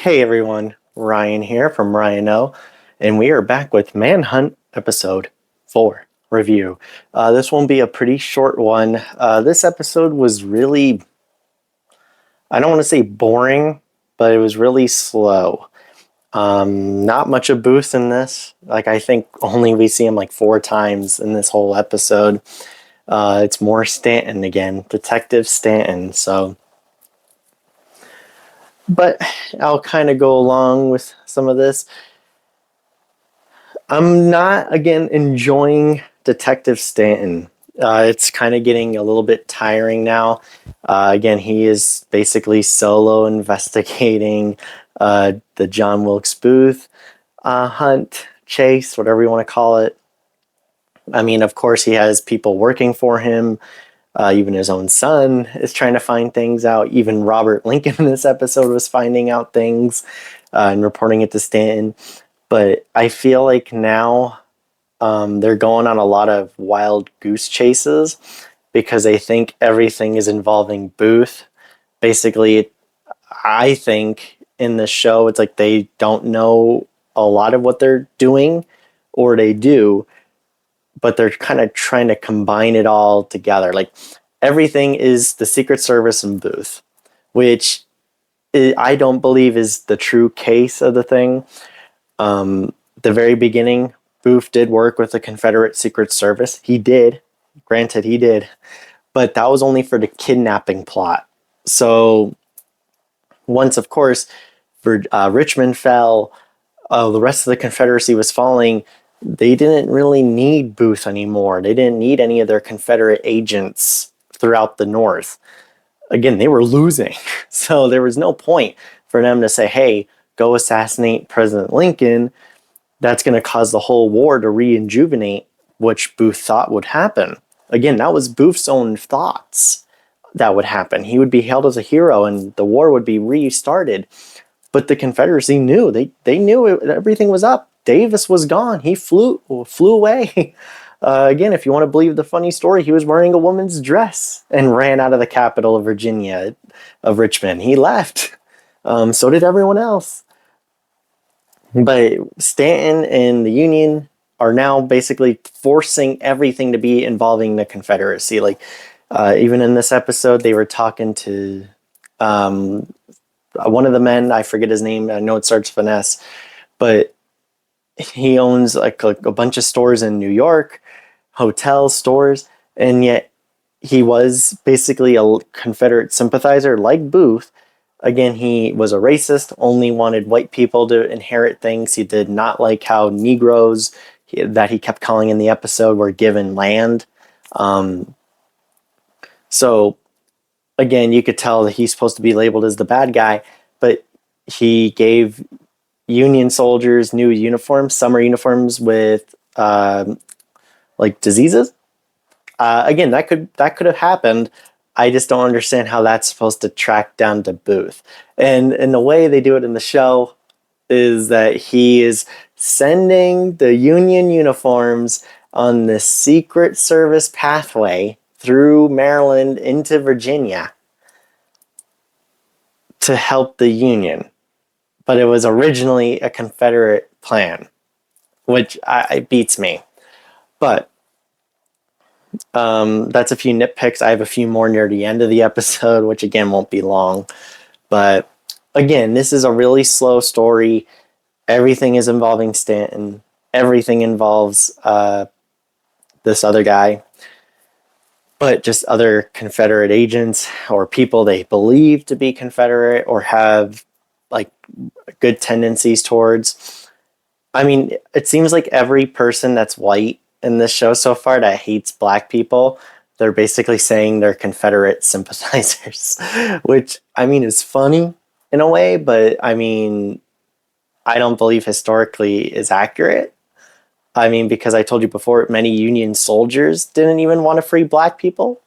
Hey everyone, Ryan here from Ryan O, and we are back with ManHunt episode 4 review. This won't be a pretty short one. This episode was really, I don't want to say boring, but it was really slow. Not much of Booth in this. Like, I think only we see him like 4 times in this whole episode. It's more Stanton again, Detective Stanton. But I'll kind of go along with some of this. I'm not, again, enjoying Detective Stanton. It's kind of getting a little bit tiring now. Again, he is basically solo investigating the John Wilkes Booth hunt, chase, whatever you want to call it. I mean, of course, he has people working for him. Even his own son is trying to find things out. Even Robert Lincoln in this episode was finding out things and reporting it to Stanton. But I feel like now they're going on a lot of wild goose chases because they think everything is involving Booth. Basically, I think in the show, it's like they don't know a lot of what they're doing, or they do, but they're kind of trying to combine it all together. Like, everything is the Secret Service and Booth, which I don't believe is the true case of the thing. The very beginning, Booth did work with the Confederate Secret Service. He did. Granted, he did. But that was only for the kidnapping plot. So once, of course, Richmond fell, the rest of the Confederacy was falling, they didn't really need Booth anymore. They didn't need any of their Confederate agents throughout the North. Again, they were losing. So there was no point for them to say, hey, go assassinate President Lincoln. That's going to cause the whole war to rejuvenate, which Booth thought would happen. Again, that was Booth's own thoughts that would happen. He would be hailed as a hero and the war would be restarted. But the Confederacy knew. They knew everything was up. Davis was gone. He flew away. Again, if you want to believe the funny story, he was wearing a woman's dress and ran out of the capital of Virginia, of Richmond. He left. So did everyone else. But Stanton and the Union are now basically forcing everything to be involving the Confederacy. Like, even in this episode, they were talking to one of the men. I forget his name. I know it starts with an S, but he owns like a bunch of stores in New York, hotel stores, and yet he was basically a Confederate sympathizer like Booth. Again, he was a racist, only wanted white people to inherit things. He did not like how Negroes, that he kept calling in the episode, were given land. So, again, you could tell that he's supposed to be labeled as the bad guy, but he gave Union soldiers new uniforms, summer uniforms with like diseases. Again, that could have happened. I just don't understand how that's supposed to track down to Booth. And the way they do it in the show is that he is sending the Union uniforms on the Secret Service pathway through Maryland into Virginia to help the Union. But it was originally a Confederate plan, which it beats me. But that's a few nitpicks. I have a few more near the end of the episode, which again won't be long. But again, this is a really slow story. Everything is involving Stanton. Everything involves this other guy. But just other Confederate agents or people they believe to be Confederate or have like good tendencies towards. I mean, it seems like every person that's white in this show so far that hates black people, they're basically saying they're Confederate sympathizers, which, I mean, is funny in a way, but I mean, I don't believe historically is accurate. I mean, because I told you before, many Union soldiers didn't even want to free black people.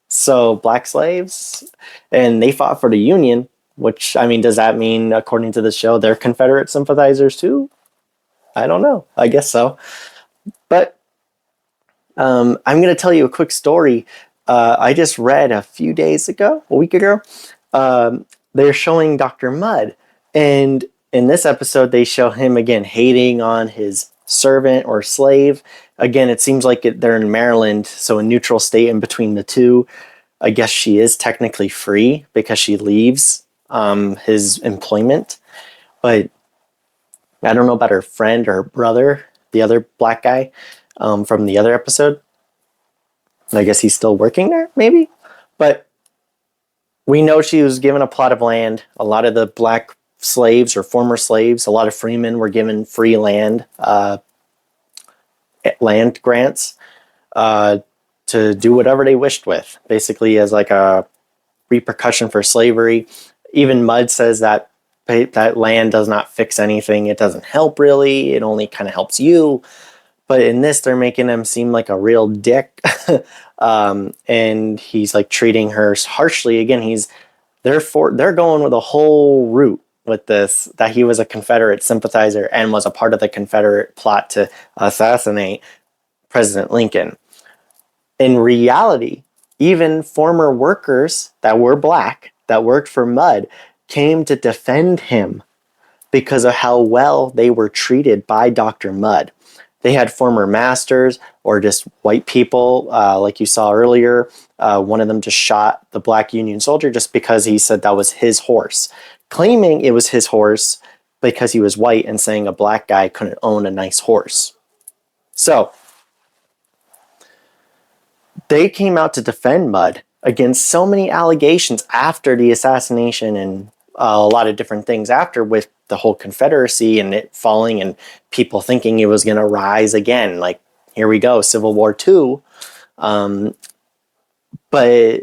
So black slaves, and they fought for the Union, which, I mean, does that mean, according to the show, they're Confederate sympathizers too? I don't know. I guess so. But I'm going to tell you a quick story. I just read a few days ago, a week ago, they're showing Dr. Mudd And in this episode, they show him again hating on his servant or slave. Again, it seems like they're in Maryland, so a neutral state in between the two. I guess she is technically free because she leaves his employment. But I don't know about her friend or her brother, the other black guy from the other episode. I guess he's still working there, maybe. But we know she was given a plot of land. A lot of the black slaves or former slaves, a lot of freemen were given free land grants to do whatever they wished with, basically as like a repercussion for slavery. Even Mudd says that that land does not fix anything. It doesn't help really. It only kind of helps you. But in this, they're making him seem like a real dick. And he's like treating her harshly. Again, they're going with a whole route with this, that he was a Confederate sympathizer and was a part of the Confederate plot to assassinate President Lincoln. In reality, even former workers that were black, that worked for Mudd, came to defend him because of how well they were treated by Dr. Mudd. They had former masters or just white people, like you saw earlier. One of them just shot the black Union soldier just because he said that was his horse, claiming it was his horse because he was white and saying a black guy couldn't own a nice horse. So they came out to defend Mudd against so many allegations after the assassination and a lot of different things after, with the whole Confederacy and it falling and people thinking it was going to rise again. Like, here we go, Civil War II. But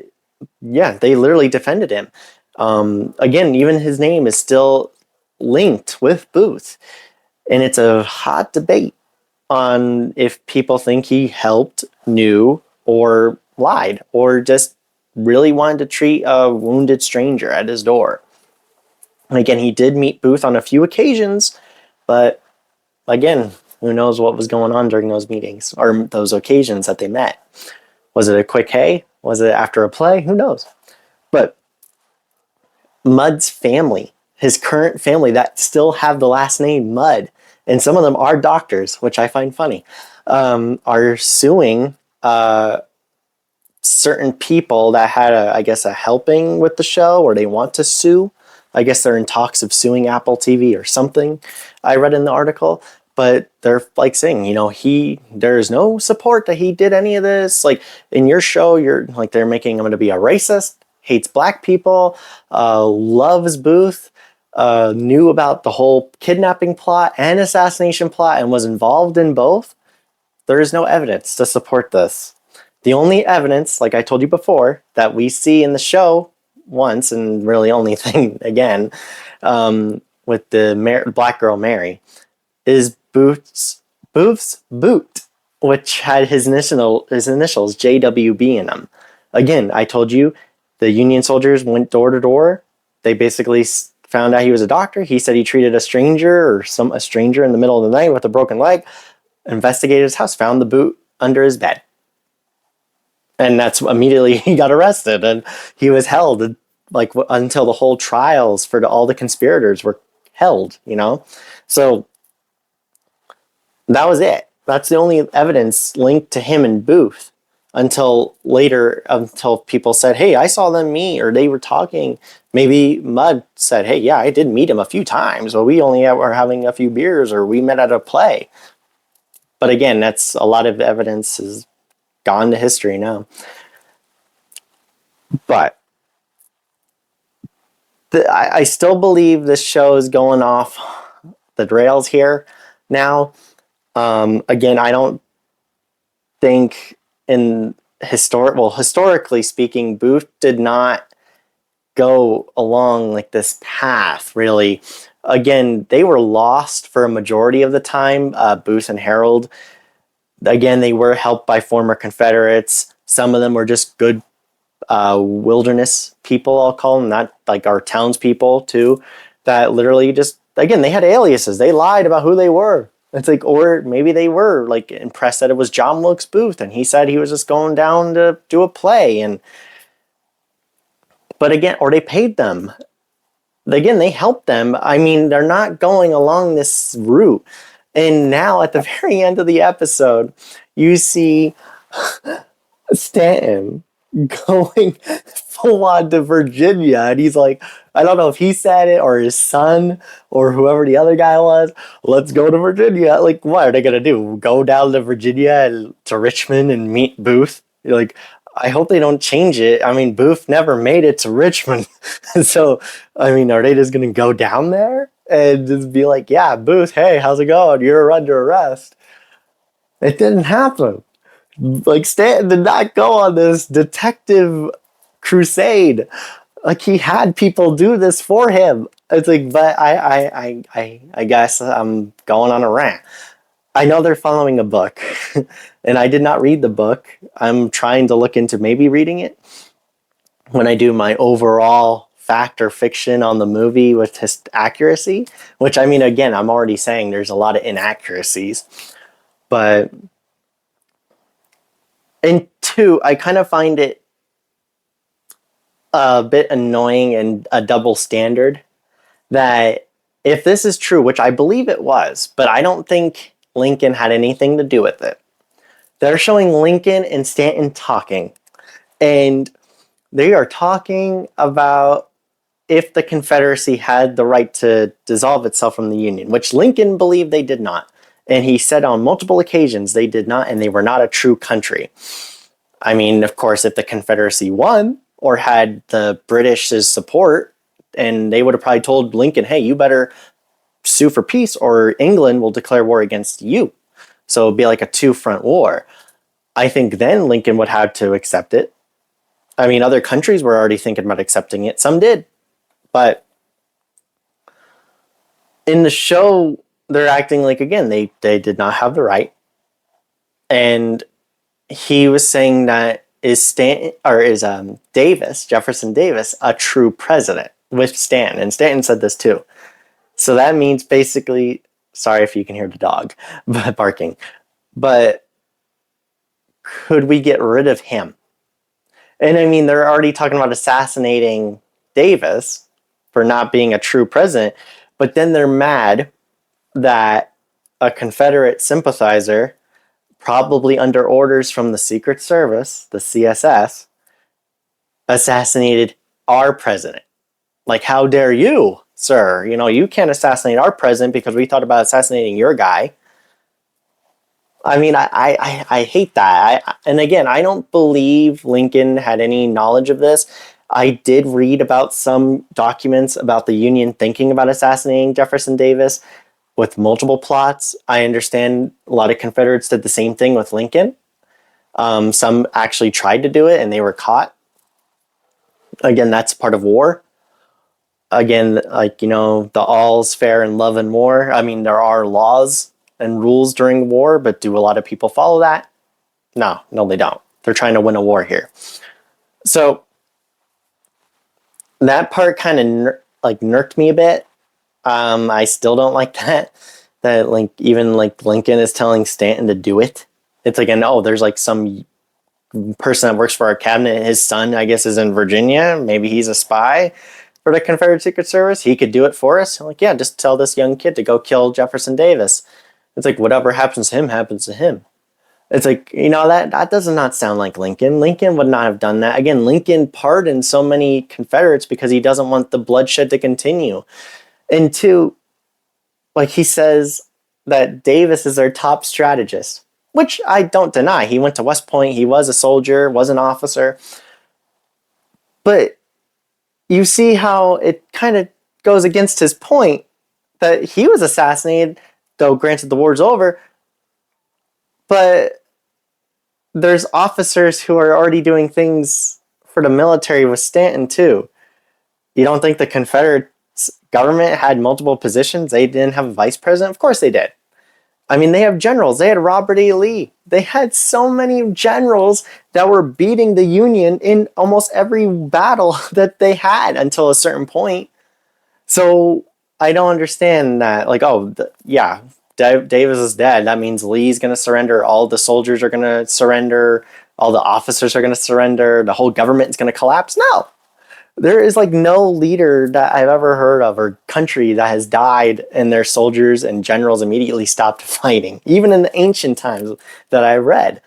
yeah, they literally defended him. Again, even his name is still linked with Booth. And it's a hot debate on if people think he helped, knew, or lied, or just really wanted to treat a wounded stranger at his door. Again, he did meet Booth on a few occasions, but again, who knows what was going on during those meetings or those occasions that they met. Was it a quick hey? Was it after a play? Who knows? But Mudd's family, his current family that still have the last name Mudd, and some of them are doctors, which I find funny, are suing certain people that had a helping with the show, or they want to sue. I guess they're in talks of suing Apple TV or something, I read in the article. But they're like saying, there's no support that he did any of this. Like, in your show, you're like, they're making him to be a racist, hates black people, loves Booth, knew about the whole kidnapping plot and assassination plot and was involved in both. There is no evidence to support this. The only evidence, like I told you before, that we see in the show once, and really only thing again, with the black girl Mary, is Booth's boot, which had his initials JWB in them. Again, I told you the Union soldiers went door to door. They basically found out he was a doctor. He said he treated a stranger a stranger in the middle of the night with a broken leg. Investigated his house, found the boot under his bed. And that's immediately he got arrested, and he was held like until the whole trials for all the conspirators were held, So that was it. That's the only evidence linked to him and Booth until later, until people said, hey, I saw them meet, or they were talking. Maybe Mudd said, hey, yeah, I did meet him a few times, or we only were having a few beers, or we met at a play. But again, that's a lot of evidence is gone to history now. But I still believe this show is going off the rails here now. Again, I don't think historically speaking, Booth did not go along like this path, really. Again, they were lost for a majority of the time, Booth and Harold. Again, they were helped by former Confederates. Some of them were just good wilderness people, I'll call them, not like our townspeople too, that literally just, again, they had aliases. They lied about who they were. It's like, or maybe they were like impressed that it was John Wilkes Booth and he said he was just going down to do a play. But again, or they paid them. again, they help them. I mean, they're not going along this route. And now at the very end of the episode, you see Stanton going full on to Virginia. And he's like, I don't know if he said it or his son or whoever the other guy was. Let's go to Virginia. Like, what are they going to do? Go down to Virginia and to Richmond and meet Booth? You're like, I hope they don't change it. I mean, Booth never made it to Richmond. So, I mean, are they just going to go down there and just be like, yeah, Booth, hey, how's it going? You're under arrest. It didn't happen. Like, Stanton did not go on this detective crusade. Like, he had people do this for him. It's like, but I guess I'm going on a rant. I know they're following a book, and I did not read the book. I'm trying to look into maybe reading it when I do my overall fact or fiction on the movie with his accuracy, which, I mean, again, I'm already saying there's a lot of inaccuracies. But, and two, I kind of find it a bit annoying and a double standard that if this is true, which I believe it was, but I don't think Lincoln had anything to do with it. They're showing Lincoln and Stanton talking, and they are talking about if the Confederacy had the right to dissolve itself from the Union, which Lincoln believed they did not. And he said on multiple occasions they did not, and they were not a true country. I mean, of course, if the Confederacy won or had the British's support, and they would have probably told Lincoln, hey, you better sue for peace or England will declare war against you. So it'd be like a two-front war. I think then Lincoln would have to accept it. I mean, other countries were already thinking about accepting it. Some did. But in the show, they're acting like, again, they did not have the right. And he was saying that is Davis, Jefferson Davis, a true president with Stanton? And Stanton said this too. So that means basically, sorry if you can hear the dog barking, but could we get rid of him? And I mean, they're already talking about assassinating Davis for not being a true president, but then they're mad that a Confederate sympathizer, probably under orders from the Secret Service, the CSS, assassinated our president. Like, how dare you, sir? You know, you can't assassinate our president because we thought about assassinating your guy. I mean, I hate that. And again, I don't believe Lincoln had any knowledge of this. I did read about some documents about the Union thinking about assassinating Jefferson Davis with multiple plots. I understand a lot of Confederates did the same thing with Lincoln. Some actually tried to do it and they were caught. Again, that's part of war. Again, like, you know, the all's fair in love and war. I mean, there are laws and rules during war, but do a lot of people follow that? No, they don't. They're trying to win a war here. So that part kind of nerked me a bit. I still don't like that. That like even like Lincoln is telling Stanton to do it. It's like, there's like some person that works for our cabinet. His son, I guess, is in Virginia. Maybe he's a spy for the Confederate Secret Service. He could do it for us. I'm like, yeah, just tell this young kid to go kill Jefferson Davis. It's like, whatever happens to him happens to him. It's like, that does not sound like Lincoln. Lincoln would not have done that. Again, Lincoln pardoned so many Confederates because he doesn't want the bloodshed to continue. And two, like, he says that Davis is their top strategist, which I don't deny. He went to West Point. He was a soldier, was an officer. But you see how it kind of goes against his point that he was assassinated, though granted the war's over, but there's officers who are already doing things for the military with Stanton too. You don't think the Confederate government had multiple positions? They didn't have a vice president? Of course they did. I mean, they have generals. They had Robert E. Lee. They had so many generals that were beating the Union in almost every battle that they had until a certain point. So I don't understand that. Like, Davis is dead. That means Lee's going to surrender. All the soldiers are going to surrender. All the officers are going to surrender. The whole government is going to collapse. No. There is like no leader that I've ever heard of or country that has died and their soldiers and generals immediately stopped fighting. Even in the ancient times that I read,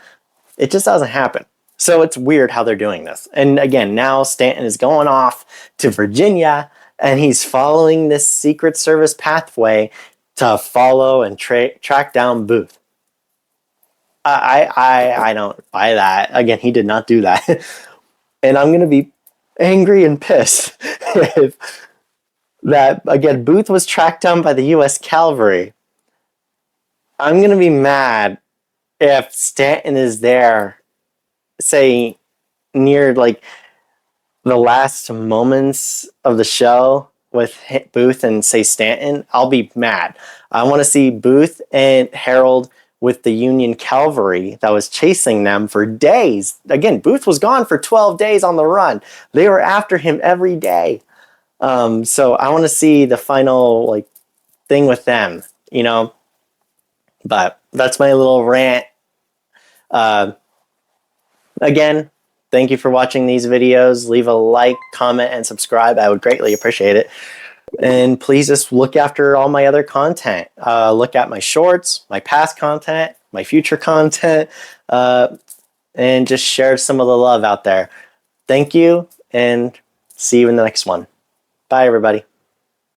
it just doesn't happen. So it's weird how they're doing this. And again, now Stanton is going off to Virginia and he's following this Secret Service pathway to follow and track down Booth. I don't buy that. Again, he did not do that. And I'm going to be angry and pissed if that, again, Booth was tracked down by the U.S. Cavalry. I'm going to be mad if Stanton is there, say, near like the last moments of the show with Booth and say Stanton. I'll be mad. I want to see Booth and Harold with the Union cavalry that was chasing them for days. Again, Booth was gone for 12 days on the run. They were after him every day. So I want to see the final like thing with them, you know. But that's my little rant. Again, thank you for watching these videos. Leave a like, comment, and subscribe. I would greatly appreciate it. And please just look after all my other content. Look at my shorts, my past content, my future content, and just share some of the love out there. Thank you, and see you in the next one. Bye, everybody.